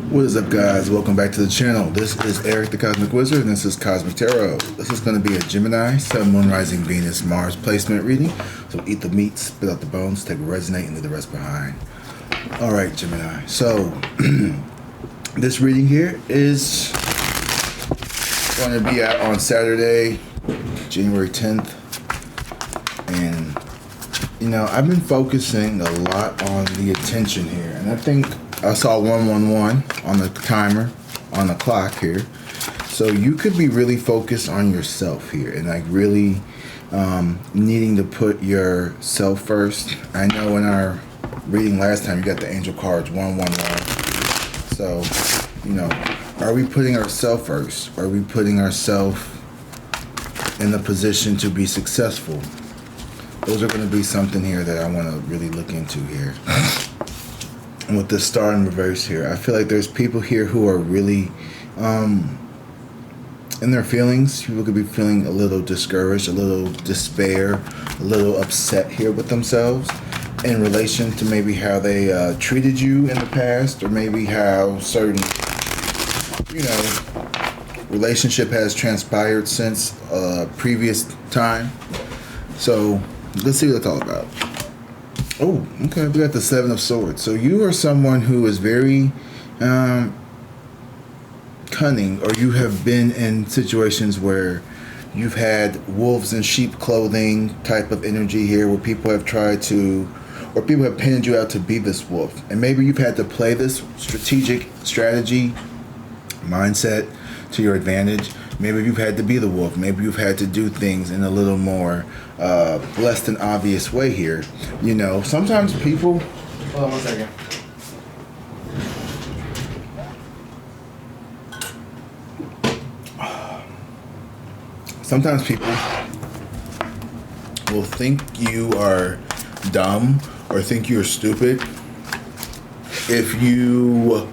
What is up, guys? Welcome back to the channel. This is Eric the Cosmic Wizard, and this is Cosmic Tarot. This is going to be a Gemini, Sun, Moon, Rising, Venus, Mars placement reading. So eat the meat, spit out the bones, take what resonate, and leave the rest behind. Alright, Gemini. So, this reading here is going to be out on Saturday, January 10th. And, you know, I've been focusing a lot on the attention here. And I think I saw 111 on the timer, on the clock here. So you could be really focused on yourself here and like really needing to put yourself first. I know in our reading last time you got the angel cards 111. So, you know, are we putting ourselves first? Are we putting ourselves in the position to be successful? Those are going to be something here that I want to really look into here. And with the star in reverse here, I feel like there's people here who are really in their feelings. People could be feeling a little discouraged, a little despair, a little upset here with themselves in relation to maybe how they treated you in the past, or maybe how certain, you know, relationship has transpired since previous time. So let's see what it's all about. Oh, okay, we got the Seven of Swords. So you are someone who is very cunning, or you have been in situations where you've had wolves in sheep clothing type of energy here, where people have tried to, or people have painted you out to be this wolf. And maybe you've had to play this strategy mindset to your advantage. Maybe you've had to be the wolf. Maybe you've had to do things in a little more less than obvious way here. You know, sometimes people... Hold on one second. Sometimes people will think you are dumb or think you're stupid if you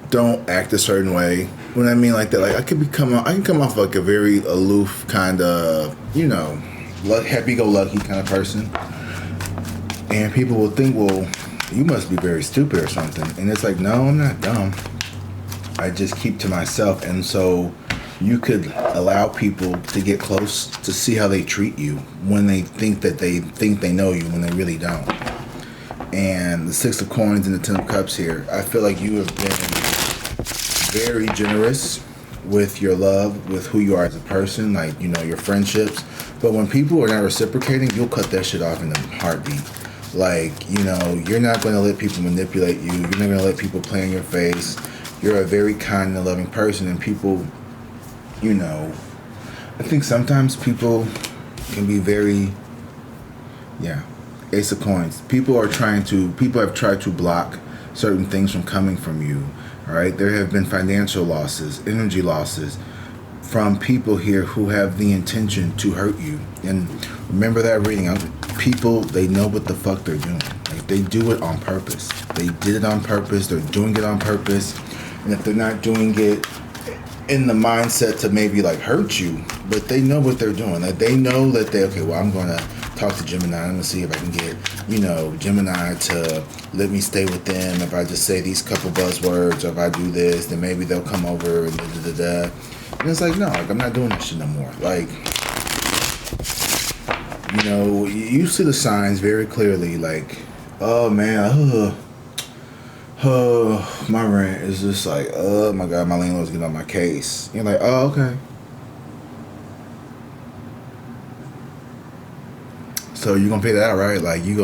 don't act a certain way. When I mean like that, like I can come off like a very aloof kind of, you know, happy-go-lucky kind of person, and people will think, well, you must be very stupid or something. And it's like, no, I'm not dumb. I just keep to myself. And so you could allow people to get close to see how they treat you when they think they know you, when they really don't. And the Six of Coins and the Ten of Cups here, I feel like you have been very generous with your love, with who you are as a person, like, you know, your friendships. But when people are not reciprocating, you'll cut that shit off in a heartbeat. Like, you know, you're not going to let people manipulate you. You're not going to let people play in your face. You're a very kind and loving person. And people, you know, I think sometimes people can be very, Ace of Coins. People have tried to block certain things from coming from you. All right, there have been financial losses, energy losses from people here who have the intention to hurt you. And remember that reading, people, they know what the fuck they're doing. Like, they do it on purpose. They did it on purpose. They're doing it on purpose. And if they're not doing it in the mindset to maybe like hurt you, but they know what they're doing. Like, they know that I'm going to talk to Gemini. I'm going to see if I can get, you know, Gemini to let me stay with them. If I just say these couple buzzwords, or if I do this, then maybe they'll come over and da-da-da-da. And it's like, no, like, I'm not doing that shit no more. Like, you know, you see the signs very clearly. Like, oh man, my rent is just like, oh my God, my landlord's getting on my case. You're like, oh, okay. So you're gonna pay that out, right? Like, they're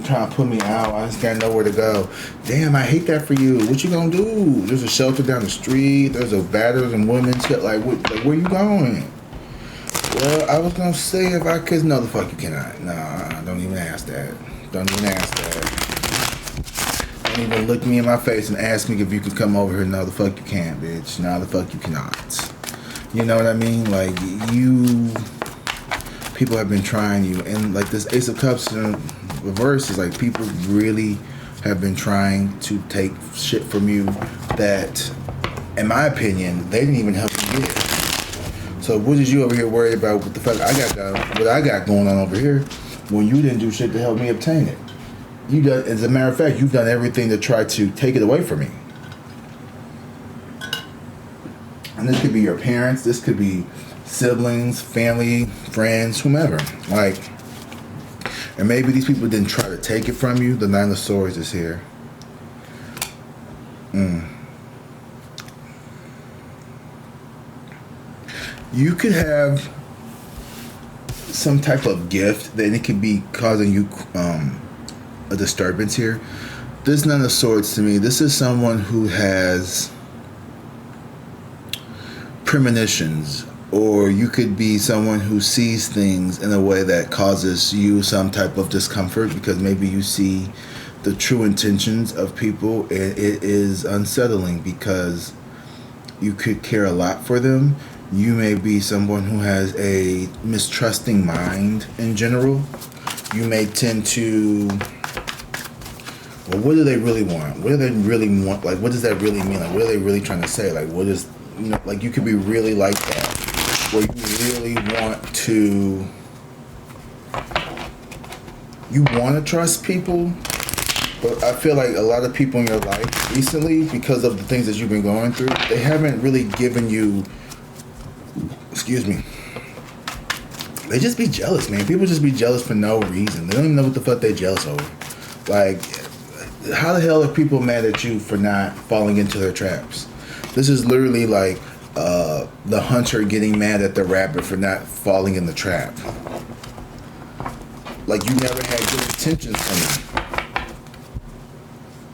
trying to put me out. I just gotta know where to go. Damn, I hate that for you. What you gonna do? There's a shelter down the street. There's a battered and women's shit. Like, where you going? Well, I was gonna say if I could. No, the fuck you cannot. Nah, don't even ask that. Don't even ask that. Don't even look me in my face and ask me if you could come over here. No, the fuck you can't, bitch. No, the fuck you cannot. You know what I mean? Like, people have been trying you, and like this Ace of Cups in reverse is like people really have been trying to take shit from you that, in my opinion, they didn't even help you get. So what is you over here worried about what the fuck what I got going on over here when you didn't do shit to help me obtain it? You done, as a matter of fact, you've done everything to try to take it away from me. And this could be your parents, this could be siblings, family, friends, whomever. Like, and maybe these people didn't try to take it from you. The Nine of Swords is here. You could have some type of gift, then it could be causing you a disturbance here. This Nine of Swords, to me, this is someone who has premonitions, or you could be someone who sees things in a way that causes you some type of discomfort, because maybe you see the true intentions of people, and it is unsettling because you could care a lot for them. You may be someone who has a mistrusting mind in general. You may tend to, well, what do they really want? What do they really want? Like, what does that really mean? Like, what are they really trying to say? Like, what is, you know, like, you could be really like that, where you really want to, you want to trust people, but I feel like a lot of people in your life recently, because of the things that you've been going through, they haven't really given you, excuse me, they just be jealous, man. People just be jealous for no reason. They don't even know what the fuck they're jealous over. Like, how the hell are people mad at you for not falling into their traps? This is literally like the hunter getting mad at the rabbit for not falling in the trap. Like, you never had good intentions from me,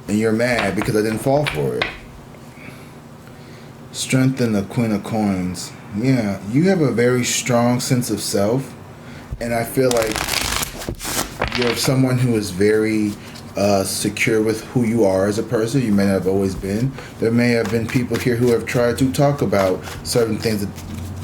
and you're mad because I didn't fall for it. Strengthen the Queen of Coins. Yeah, you have a very strong sense of self, and I feel like you're someone who is very secure with who you are as a person. You may not have always been. There may have been people here who have tried to talk about certain things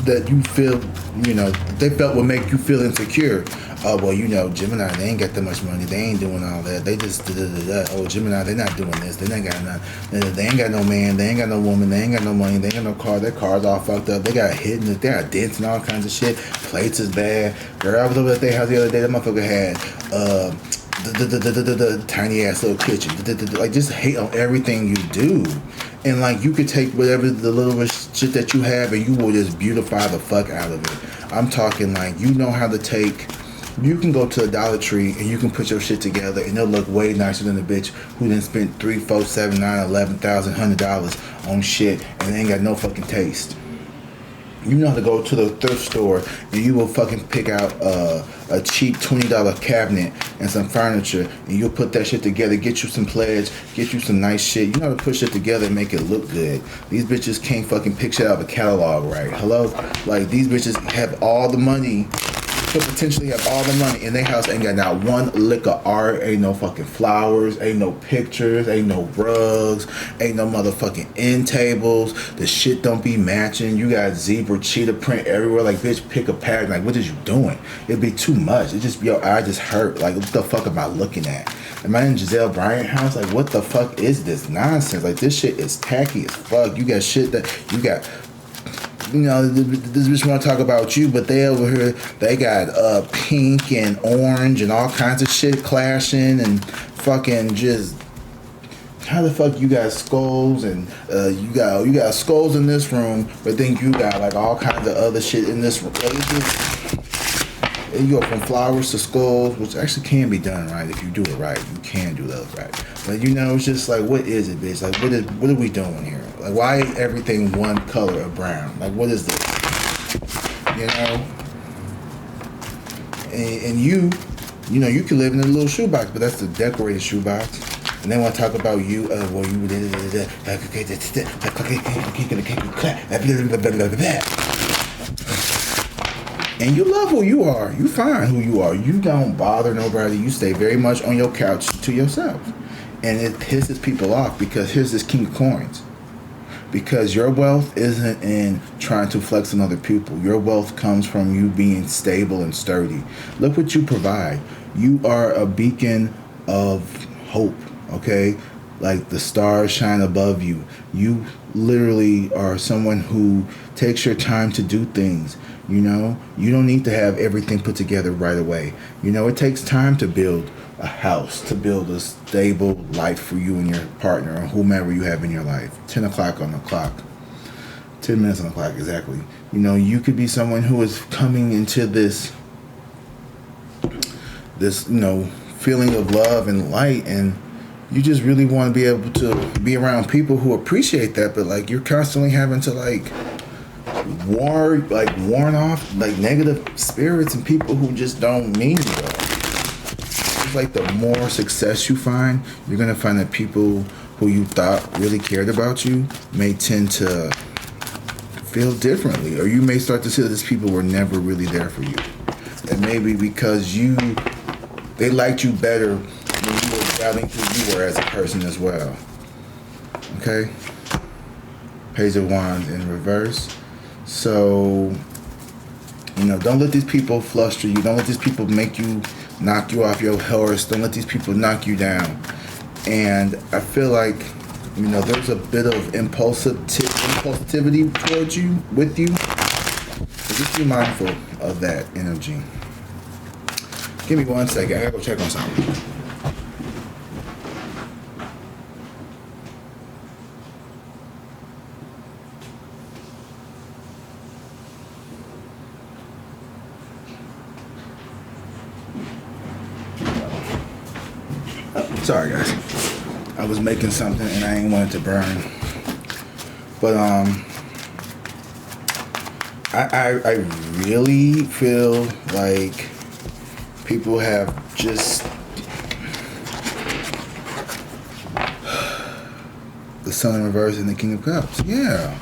that you feel, you know, they felt would make you feel insecure. Oh, well, you know, Gemini, they ain't got that much money. They ain't doing all that. They just da-da-da-da. Oh, Gemini, they not doing this. They ain't got nothing. They ain't got no man. They ain't got no woman. They ain't got no money. They ain't got no car. Their car's all fucked up. They got hidden. They got dents and all kinds of shit. Plates is bad. Girl, I was over at their house the other day. That motherfucker had the tiny ass little kitchen. Like, just hate on everything you do. And like, you could take whatever the little shit that you have and you will just beautify the fuck out of it. I'm talking like, you know how to take, you can go to a Dollar Tree and you can put your shit together and it'll look way nicer than the bitch who then spent $3, $4, $7, $9, $11,000, $100 on shit and they ain't got no fucking taste. You know how to go to the thrift store and you will fucking pick out a cheap $20 cabinet and some furniture and you'll put that shit together, get you some pledge, get you some nice shit. You know how to put shit together and make it look good. These bitches can't fucking pick shit out of a catalog, right? Hello? Like, these bitches have all the money, could potentially have all the money in their house, ain't got not one lick of art, ain't no fucking flowers, ain't no pictures, ain't no rugs, ain't no motherfucking end tables, the shit don't be matching, you got zebra cheetah print everywhere, like, bitch, pick a pattern, like, what is you doing? It'd be too much, it just, your eye just hurt, like, what the fuck am I looking at? Am I in Giselle Bryant house? Like, what the fuck is this nonsense? Like, this shit is tacky as fuck. You got shit that, you got, you know, this bitch want to talk about you, but they over here, they got pink and orange and all kinds of shit clashing and fucking just, how the fuck you got skulls and you got skulls in this room, but then you got like all kinds of other shit in this room. You go from flowers to skulls, which actually can be done right if you do it right. You can do those right. But you know, it's just like, what is it, bitch? Like, what are we doing here? Like, why is everything one color of brown? Like, what is this? You know? And you know, you can live in a little shoebox, but that's the decorated shoebox. And they want to talk about you, well, you and you love who you are. You find who you are. You don't bother nobody. You stay very much on your couch to yourself. And it pisses people off because here's this King of Coins. Because your wealth isn't in trying to flex on other people. Your wealth comes from you being stable and sturdy. Look what you provide. You are a beacon of hope, okay? Like the stars shine above you. You literally are someone who takes your time to do things. You know, you don't need to have everything put together right away. You know, it takes time to build a house, to build a stable life for you and your partner or whomever you have in your life. 10 o'clock on the clock. 10 minutes on the clock, exactly. You know, you could be someone who is coming into this, you know, feeling of love and light, and you just really want to be able to be around people who appreciate that, but like you're constantly having to like warn off like negative spirits and people who just don't mean you well. It's like the more success you find, you're gonna find that people who you thought really cared about you may tend to feel differently, or you may start to see that these people were never really there for you, and maybe because they liked you better when you were doubting who you were as a person as well. Okay? Page of Wands in reverse. So, you know, don't let these people fluster you. Don't let these people knock you off your horse. Don't let these people knock you down. And I feel like, you know, there's a bit of impulsivity towards you, with you. So just be mindful of that energy. Give me 1 second. I gotta go check on something. Sorry guys, I was making something and I ain't want it to burn, but I really feel like people have just the Sun in reverse and the King of Cups. Yeah,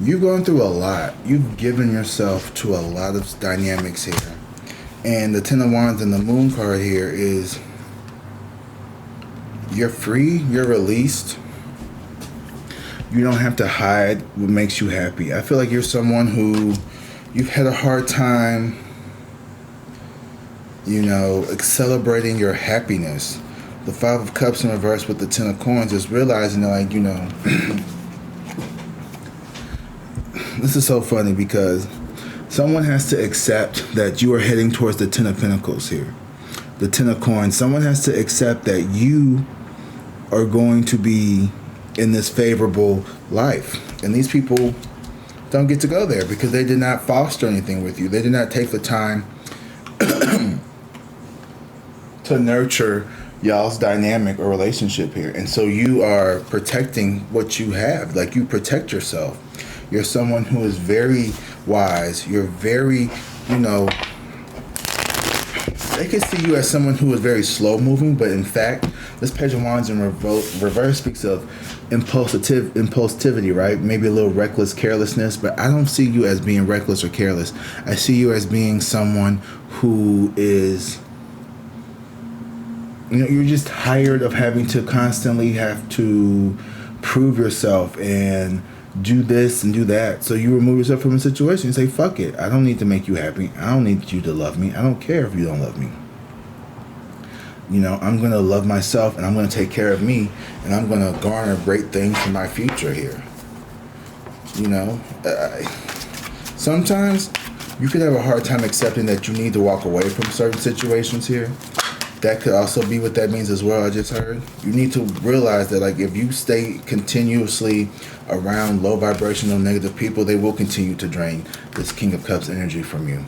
you've gone through a lot. You've given yourself to a lot of dynamics here, and the Ten of Wands and the Moon card here is you're free, you're released. You don't have to hide what makes you happy. I feel like you're someone who you've had a hard time, you know, celebrating your happiness. The Five of Cups in reverse with the Ten of Coins is realizing that, like, you know, this is so funny because someone has to accept that you are heading towards the Ten of Pentacles here. The Ten of Coins. Someone has to accept that you are going to be in this favorable life. And these people don't get to go there because they did not foster anything with you. They did not take the time to nurture y'all's dynamic or relationship here. And so you are protecting what you have. Like, you protect yourself. You're someone who is very wise. You're very, you know, they can see you as someone who is very slow moving, but in fact, this Page of Wands in reverse speaks of impulsivity, right? Maybe a little reckless carelessness, but I don't see you as being reckless or careless. I see you as being someone who is, you know, you're just tired of having to constantly have to prove yourself and do this and do that. So you remove yourself from a situation and say, fuck it. I don't need to make you happy. I don't need you to love me. I don't care if you don't love me. You know, I'm going to love myself and I'm going to take care of me and I'm going to garner great things for my future here. You know, sometimes you could have a hard time accepting that you need to walk away from certain situations here. That could also be what that means as well, I just heard. You need to realize that, like, if you stay continuously around low vibrational negative people, they will continue to drain this King of Cups energy from you.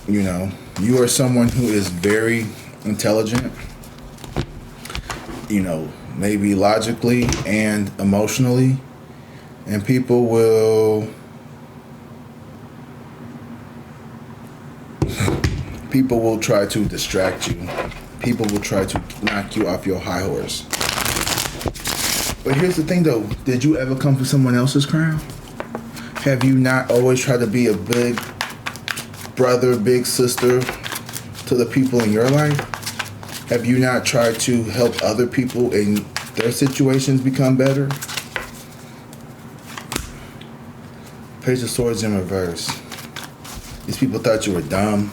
You know, you are someone who is very intelligent, you know, maybe logically and emotionally, and people will try to distract you. People will try to knock you off your high horse. But here's the thing though, did you ever come for someone else's crown? Have you not always tried to be a big brother, big sister to the people in your life? Have you not tried to help other people in their situations become better? Page of Swords in reverse. These people thought you were dumb.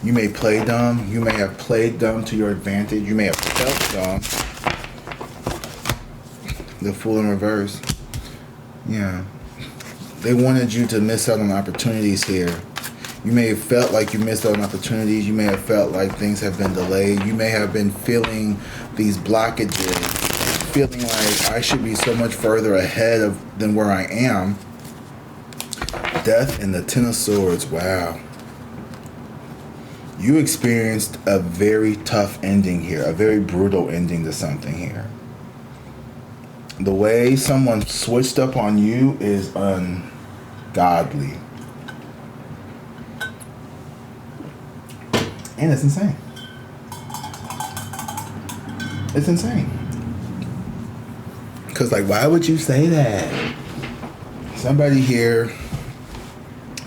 You may play dumb. You may have played dumb to your advantage. You may have felt dumb. The Fool in reverse. Yeah. They wanted you to miss out on opportunities here. You may have felt like you missed out on opportunities. You may have felt like things have been delayed. You may have been feeling these blockages, feeling like I should be so much further ahead than where I am. Death and the Ten of Swords. Wow. You experienced a very tough ending here, a very brutal ending to something here. The way someone switched up on you is ungodly. And it's insane. It's insane. Because, like, why would you say that? Somebody here...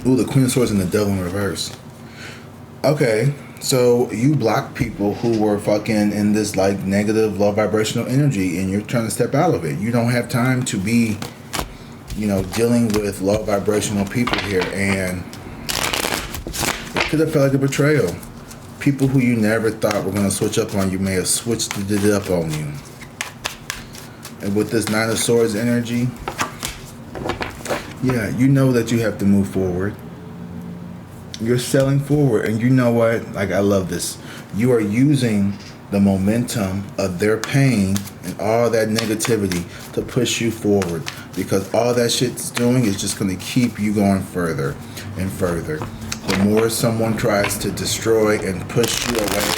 Ooh, the Queen of Swords and the Devil in reverse. Okay, so you blocked people who were fucking in this, like, negative, low vibrational energy, and you're trying to step out of it. You don't have time to be, you know, dealing with low vibrational people here, and it could have felt like a betrayal. People who you never thought were going to switch up on you may have switched it up on you. And with this Nine of Swords energy, yeah, you know that you have to move forward. You're selling forward, and you know what? Like, I love this. You are using the momentum of their pain and all that negativity to push you forward, because all that shit's doing is just going to keep you going further and further. The more someone tries to destroy and push you away,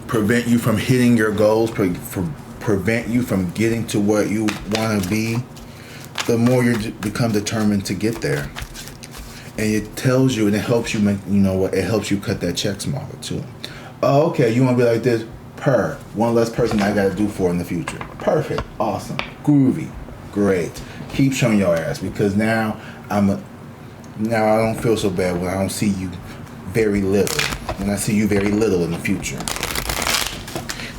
prevent you from hitting your goals, prevent you from getting to what you want to be, the more you become determined to get there. And it tells you, and it helps you make, you know what, it helps you cut that check smaller too. Oh, okay, you want to be like this? One less person I got to do for in the future. Perfect, awesome, groovy, great. Keep showing your ass, because now I don't feel so bad when I don't see you very little. When I see you very little in the future.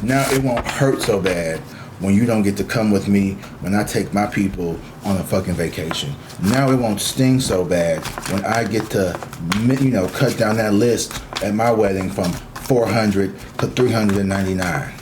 Now it won't hurt so bad when you don't get to come with me when I take my people on a fucking vacation. Now it won't sting so bad when I get to, you know, cut down that list at my wedding from 400 to 399.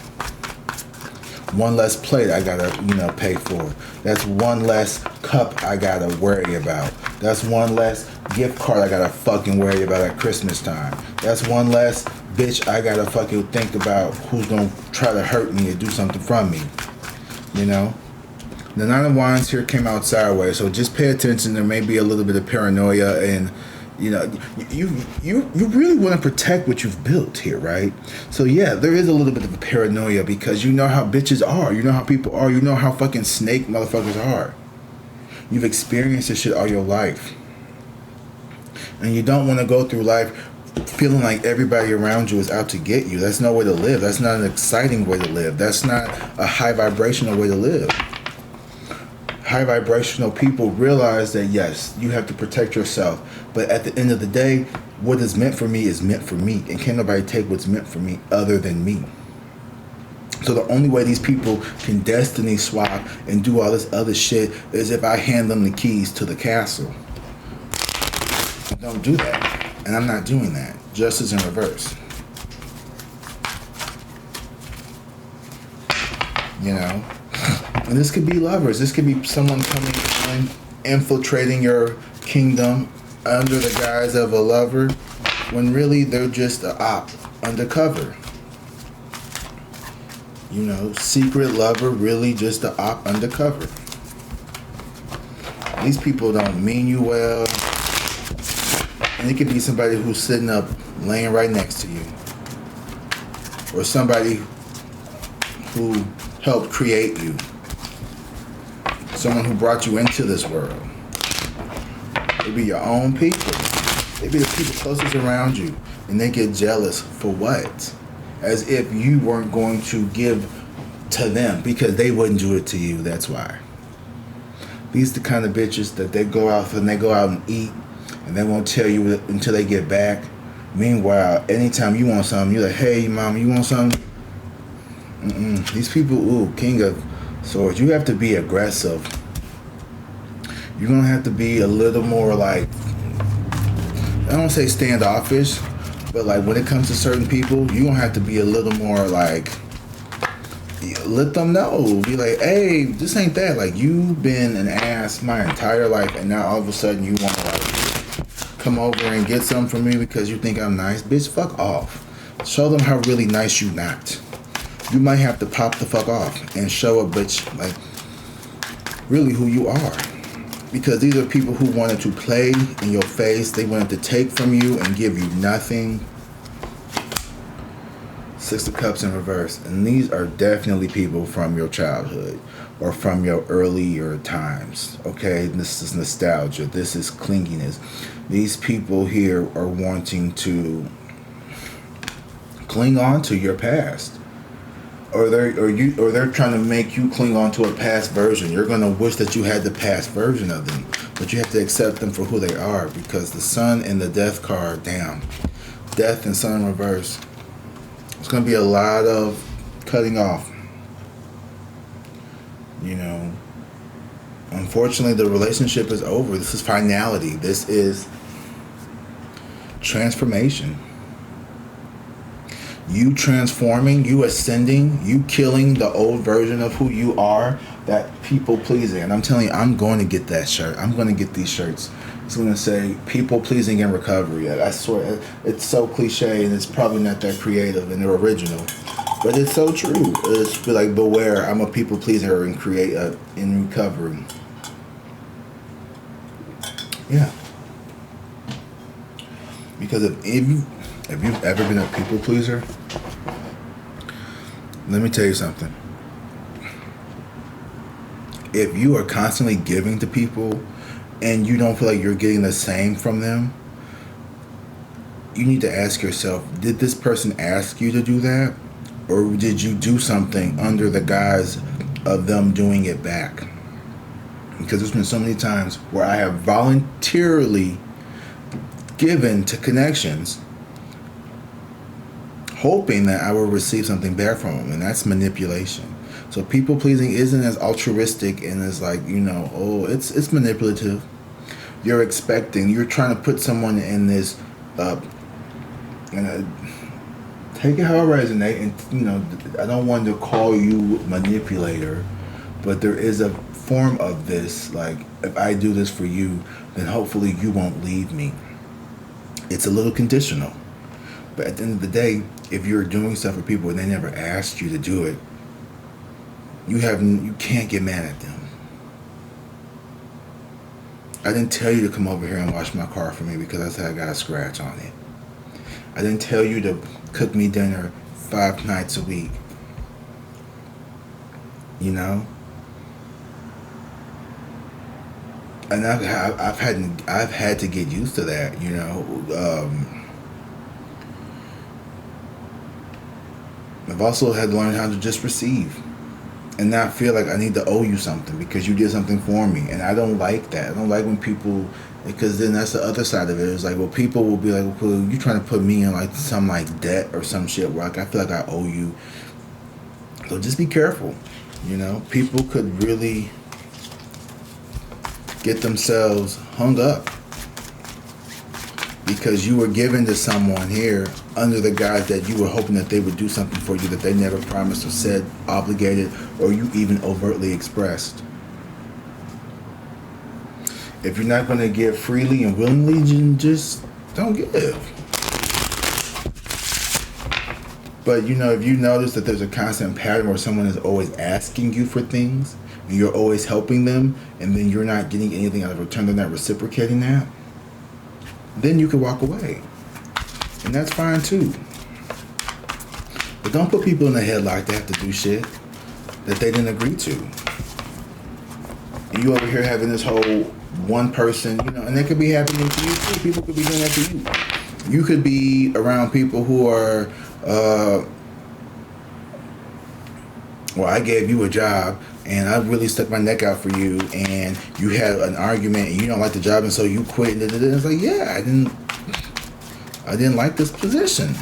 One less plate I gotta, you know, pay for. That's one less cup I gotta worry about. That's one less gift card I gotta fucking worry about at Christmas time. That's one less bitch I gotta fucking think about who's gonna try to hurt me or do something from me. You know? The Nine of Wands here came out sideways, so just pay attention. There may be a little bit of paranoia, and you know, you really want to protect what you've built here, right? So yeah, there is a little bit of a paranoia, because you know how bitches are, you know how people are, you know how fucking snake motherfuckers are. You've experienced this shit all your life, and you don't want to go through life feeling like everybody around you is out to get you. That's no way to live. That's not an exciting way to live. That's not a high vibrational way to live. High vibrational people realize that yes, you have to protect yourself, but at the end of the day, what is meant for me is meant for me, and can't nobody take what's meant for me other than me. So the only way these people can destiny swap and do all this other shit is if I hand them the keys to the castle. Don't do that, and I'm not doing that. Justice in reverse. You know? And this could be lovers. This could be someone coming in, infiltrating your kingdom under the guise of a lover, when really they're just a op undercover. You know, secret lover, really just a op undercover. These people don't mean you well. And it could be somebody who's sitting up, laying right next to you. Or somebody who helped create you. Someone who brought you into this world. They be your own people. They be the people closest around you. And they get jealous for what? As if you weren't going to give to them, because they wouldn't do it to you. That's why. These are the kind of bitches that they go out and eat, and they won't tell you until they get back. Meanwhile, anytime you want something, you're like, hey, mom, you want something? These people, ooh, King of Swords, you have to be aggressive. You're going to have to be a little more like, I don't say standoffish, but like when it comes to certain people, you're going to have to be a little more like let them know. Be like, hey, this ain't that. Like, you've been an ass my entire life, and now all of a sudden you want to like come over and get something from me because you think I'm nice. Bitch, fuck off. Show them how really nice you not. You might have to pop the fuck off and show a bitch like really who you are. Because these are people who wanted to play in your face. They wanted to take from you and give you nothing. Six of Cups in reverse. And these are definitely people from your childhood or from your earlier times. Okay, this is nostalgia. This is clinginess. These people here are wanting to cling on to your past. Or they're trying to make you cling on to a past version. You're gonna wish that you had the past version of them, but you have to accept them for who they are, because the Sun and the Death card, damn, Death and Sun in reverse. It's gonna be a lot of cutting off. You know, unfortunately, the relationship is over. This is finality. This is transformation. You transforming, you ascending, you killing the old version of who you are, that people pleasing. And I'm telling you, I'm going to get that shirt. I'm going to get these shirts. It's going to say people pleasing in recovery. I swear, it's so cliche and it's probably not that creative and original, but it's so true. It's like, beware, I'm a people pleaser and in recovery. Yeah. Because if you've ever been a people pleaser, let me tell you something. If you are constantly giving to people and you don't feel like you're getting the same from them, you need to ask yourself, did this person ask you to do that? Or did you do something under the guise of them doing it back? Because there's been so many times where I have voluntarily given to connections hoping that I will receive something back from them, and that's manipulation. So people pleasing isn't as altruistic and as like, you know, oh, it's manipulative. You're trying to put someone in this, and take it how it resonates. And you know, I don't want to call you manipulator, but there is a form of this. Like, if I do this for you, then hopefully you won't leave me. It's a little conditional. But at the end of the day, if you're doing stuff for people and they never asked you to do it, you can't get mad at them. I didn't tell you to come over here and wash my car for me because I said I got a scratch on it. I didn't tell you to cook me dinner 5 nights a week. You know? And I've had to get used to that, you know. I've also had to learn how to just receive and not feel like I need to owe you something because you did something for me. And I don't like that. I don't like when people, because then that's the other side of it. It's like, well, people will be like, well, you trying to put me in like some like debt or some shit where like I feel like I owe you. So just be careful. You know, people could really get themselves hung up because you were given to someone here under the guise that you were hoping that they would do something for you that they never promised or said, obligated, or you even overtly expressed. If you're not going to give freely and willingly, then just don't give. But you know, if you notice that there's a constant pattern where someone is always asking you for things and you're always helping them and then you're not getting anything out of return, they're not reciprocating that, then you can walk away. And that's fine too. But don't put people in a headlock they have to do shit that they didn't agree to. And you over here having this whole one person, you know, and it could be happening to you too. People could be doing that to you. You could be around people who are, well, I gave you a job and I really stuck my neck out for you and you had an argument and you don't like the job and so you quit. And it's like, yeah, I didn't like this position.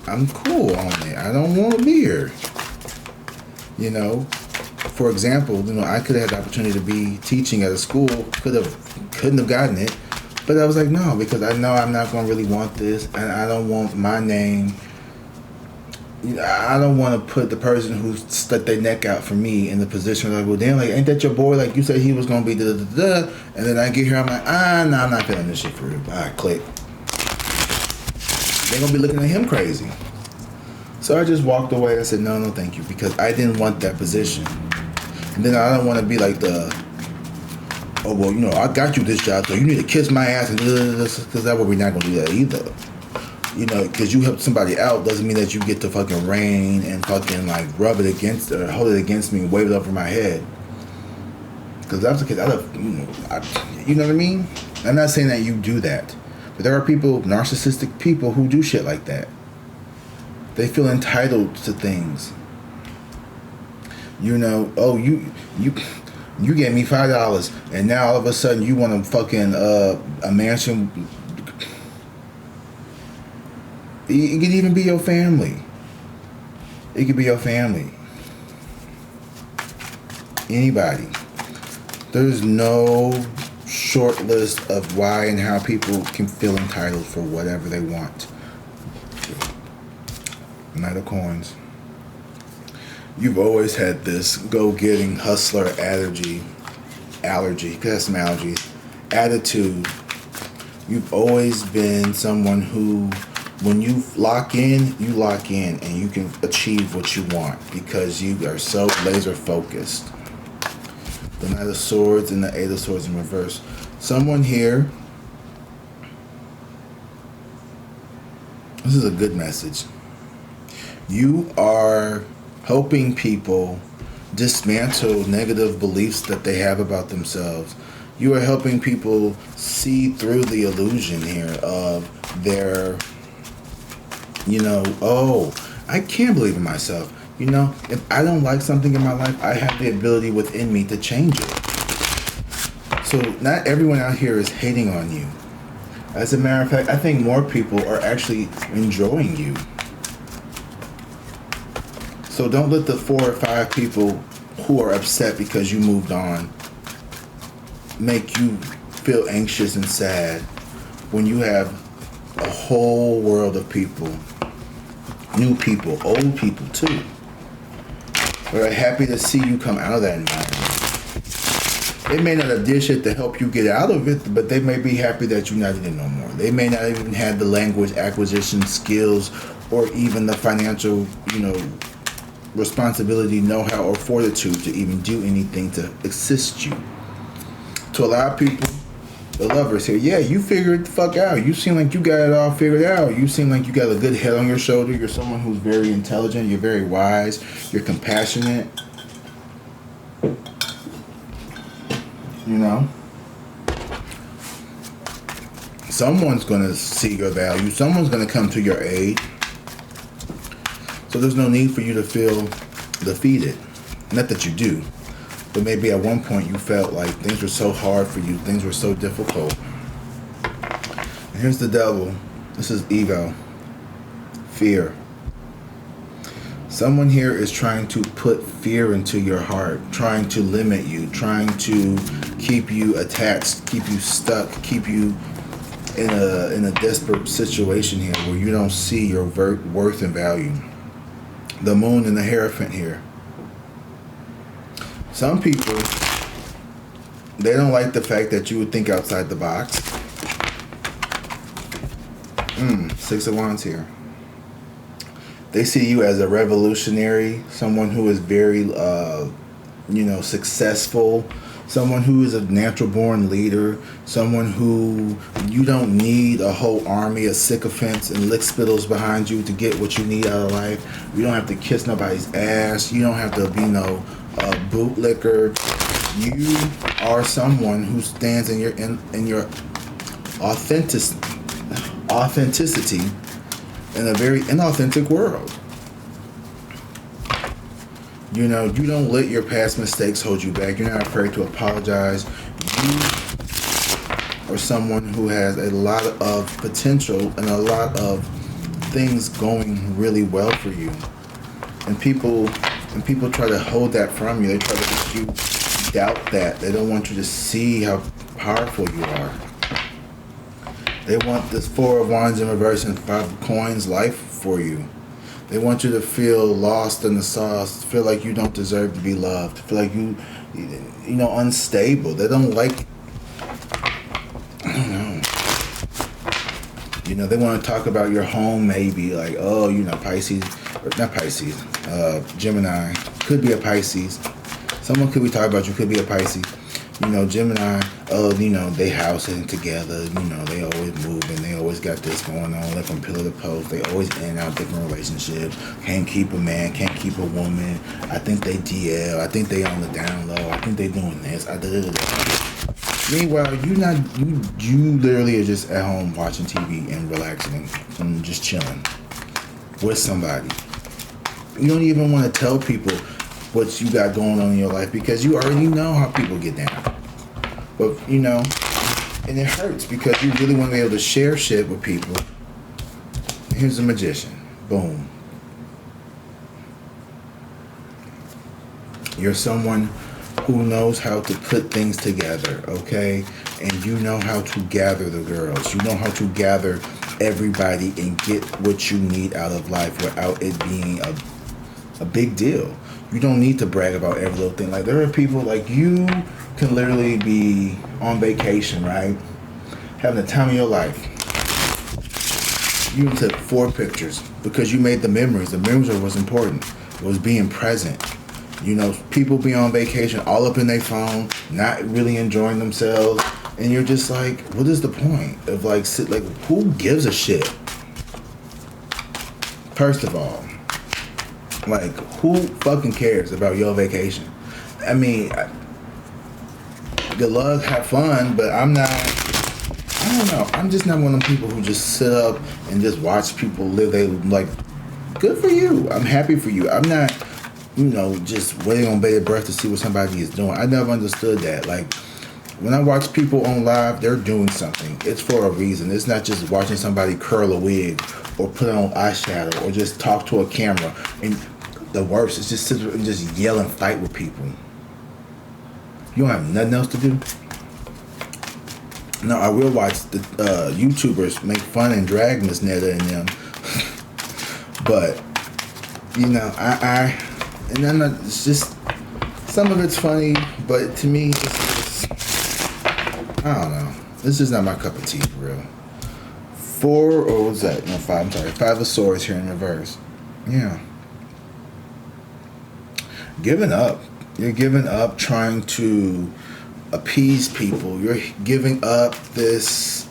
I'm cool on it. I don't want to be here. You know, for example, you know, I could have had the opportunity to be teaching at a school, couldn't have gotten it, but I was like, no, because I know I'm not going to really want this, and I don't want my name I don't want to put the person who stuck their neck out for me in the position like, well, damn, like, ain't that your boy? Like, you said he was gonna be da da da da, and then I get here, I'm like, no, I'm not feeling this shit for real. All right, click. They're gonna be looking at him crazy. So I just walked away. I said, no, thank you, because I didn't want that position. And then I don't want to be like oh, well, I got you this job, so you need to kiss my ass and because that way we're not gonna do that either. Because you help somebody out doesn't mean that you get to fucking reign and fucking like rub it against or hold it against me and wave it over my head. Because that's the case. You know what I mean? I'm not saying that you do that, but there are people, narcissistic people, who do shit like that. They feel entitled to things. Oh, you gave me $5, and now all of a sudden you want to fucking a mansion. It could even be your family. It could be your family. Anybody. There's no short list of why and how people can feel entitled for whatever they want. Knight of Coins. You've always had this go-getting hustler attitude. Because some allergies. Attitude. You've always been someone who, when you lock in, and you can achieve what you want because you are so laser focused. The Knight of Swords and the Eight of Swords in reverse. Someone here, this is a good message. You are helping people dismantle negative beliefs that they have about themselves. You are helping people see through the illusion here of their, oh, I can't believe in myself. If I don't like something in my life, I have the ability within me to change it. So not everyone out here is hating on you. As a matter of fact, I think more people are actually enjoying you. So don't let the 4 or 5 people who are upset because you moved on make you feel anxious and sad when you have a whole world of people, new people, old people too, who are happy to see you come out of that environment. They may not have did shit to help you get out of it, but they may be happy that you're not in it no more. They may not even have the language acquisition skills or even the financial, responsibility, know-how, or fortitude to even do anything to assist you. To a lot of people, the lovers here, yeah, you figured the fuck out. You seem like you got it all figured out. You seem like you got a good head on your shoulder. You're someone who's very intelligent. You're very wise. You're compassionate. Someone's going to see your value. Someone's going to come to your aid. So there's no need for you to feel defeated. Not that you do. But maybe at one point you felt like things were so hard for you. Things were so difficult. And here's the devil. This is ego. Fear. Someone here is trying to put fear into your heart. Trying to limit you. Trying to keep you attached. Keep you stuck. Keep you in a desperate situation here where you don't see your worth and value. The Moon and the Hierophant here. Some people, they don't like the fact that you would think outside the box. 6 of Wands here. They see you as a revolutionary, someone who is very, successful, someone who is a natural born leader, someone who you don't need a whole army of sycophants and lick spittles behind you to get what you need out of life. You don't have to kiss nobody's ass. You don't have to be a bootlicker. You are someone who stands in your authenticity in a very inauthentic world. You don't let your past mistakes hold you back. You're not afraid to apologize. You are someone who has a lot of potential and a lot of things going really well for you. And people try to hold that from you. They try to make you doubt that. They don't want you to see how powerful you are. They want this 4 of Wands in reverse and 5 of Coins life for you. They want you to feel lost in the sauce, feel like you don't deserve to be loved, feel like you know, unstable. They don't like, I don't know. You know, they want to talk about your home, maybe like, oh, you know, Pisces, or not Pisces, Gemini, could be a Pisces. Someone could be talking about you, could be a Pisces. You know, Gemini, oh, you know, they housing together, you know, they always moving, they always got this going on, they're from pillar to post, they always in and out different relationships, can't keep a man, can't keep a woman, I think they DL, I think they on the down low, I think they doing this, Meanwhile, you literally are just at home watching TV and relaxing and just chilling with somebody. You don't even want to tell people what you got going on in your life because you already know how people get down. But, you know, and it hurts because you really want to be able to share shit with people. Here's the Magician. Boom. You're someone who knows how to put things together, okay? And you know how to gather the girls. You know how to gather everybody and get what you need out of life without it being a big deal. You don't need to brag about every little thing. Like, there are people, like, you can literally be on vacation, right? Having the time of your life. You took 4 pictures because you made the memories. The memories are what's important. It was being present. You know, people be on vacation all up in their phone, not really enjoying themselves. And you're just like, what is the point of, like, who gives a shit? First of all, like, who fucking cares about your vacation? I mean, good luck, have fun, but I don't know. I'm just not one of them people who just sit up and just watch people live. They like, good for you. I'm happy for you. I'm not, you know, just waiting on bated breath to see what somebody is doing. I never understood that. Like, when I watch people on live, they're doing something. It's for a reason. It's not just watching somebody curl a wig or put on eyeshadow or just talk to a camera. And the worst is just sit there and just yell and fight with people. You don't have nothing else to do? No, I will watch the YouTubers make fun and drag Miss Netta and them. But, you know, and then it's just, some of it's funny, but to me, it's I don't know. This is not my cup of tea, for real. 4, or what was that? No, 5, I'm sorry. 5 of Swords here in reverse. Yeah. Giving up. You're giving up trying to appease people. You're giving up this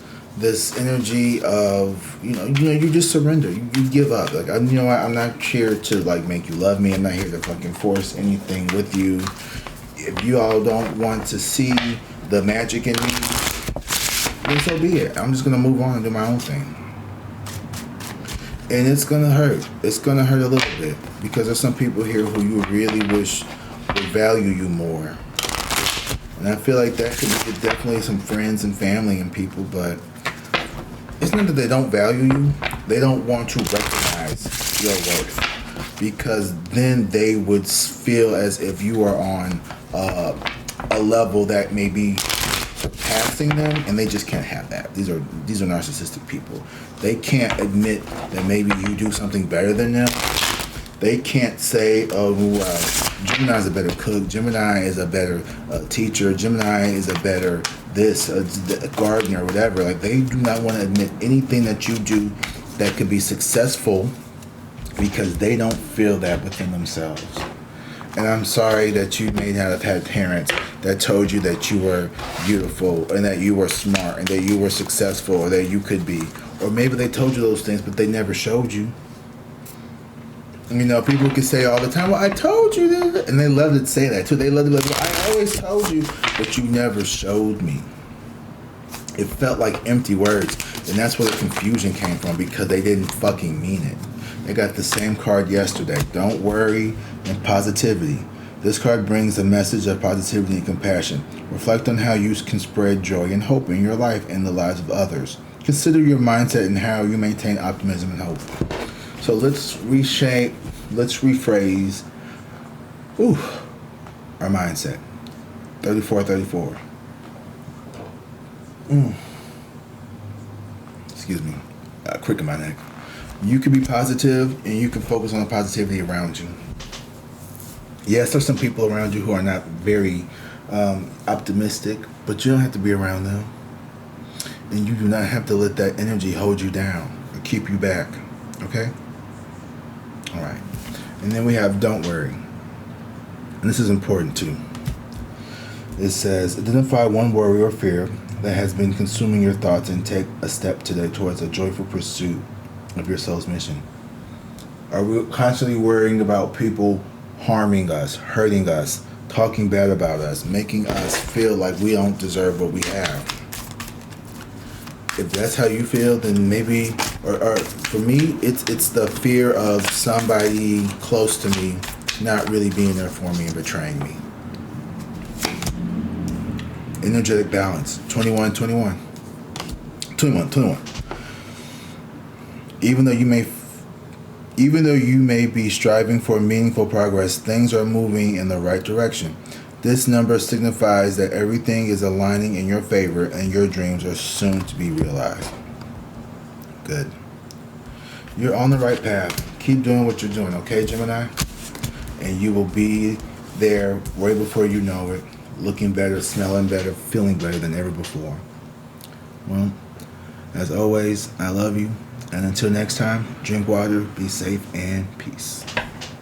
energy of, you know, you just surrender. You give up. Like, you know what? I'm not here to, like, make you love me. I'm not here to fucking force anything with you. If you all don't want to see the magic in me, then so be it. I'm just gonna move on and do my own thing. And it's gonna hurt. It's gonna hurt a little bit because there's some people here who you really wish would value you more. And I feel like that could be definitely some friends and family and people, but it's not that they don't value you. They don't want to recognize your worth because then they would feel as if you are on a level that may be surpassing them, and they just can't have that. These are narcissistic people. They can't admit that maybe you do something better than them. They can't say, oh, Gemini is a better cook, Gemini is a better teacher, Gemini is a better this, a gardener, whatever. Like, they do not want to admit anything that you do that could be successful because they don't feel that within themselves. And I'm sorry that you may not have had parents that told you that you were beautiful and that you were smart and that you were successful or that you could be. Or maybe they told you those things, but they never showed you. You know, people can say all the time, well, I told you that. And they love to say that too. They love to be like, well, I always told you, but you never showed me. It felt like empty words. And that's where the confusion came from, because they didn't fucking mean it. They got the same card yesterday. Don't worry and positivity. This card brings a message of positivity and compassion. Reflect on how you can spread joy and hope in your life and the lives of others. Consider your mindset and how you maintain optimism and hope. So let's reshape, let's rephrase our mindset. 34. Excuse me. Quick in my neck. You can be positive and you can focus on the positivity around you. Yes, there's some people around you who are not very optimistic, but you don't have to be around them. And you do not have to let that energy hold you down or keep you back. Okay? All right. And then we have don't worry. And this is important too. It says, identify one worry or fear that has been consuming your thoughts and take a step today towards a joyful pursuit of your soul's mission. Are we constantly worrying about people harming us, hurting us, talking bad about us, making us feel like we don't deserve what we have? If that's how you feel, then maybe, or for me, it's the fear of somebody close to me not really being there for me and betraying me. Energetic balance, 21. Even though you may be striving for meaningful progress, things are moving in the right direction. This number signifies that everything is aligning in your favor and your dreams are soon to be realized. Good. You're on the right path. Keep doing what you're doing, okay, Gemini? And you will be there way before you know it, looking better, smelling better, feeling better than ever before. Well, as always, I love you. And until next time, drink water, be safe, and peace.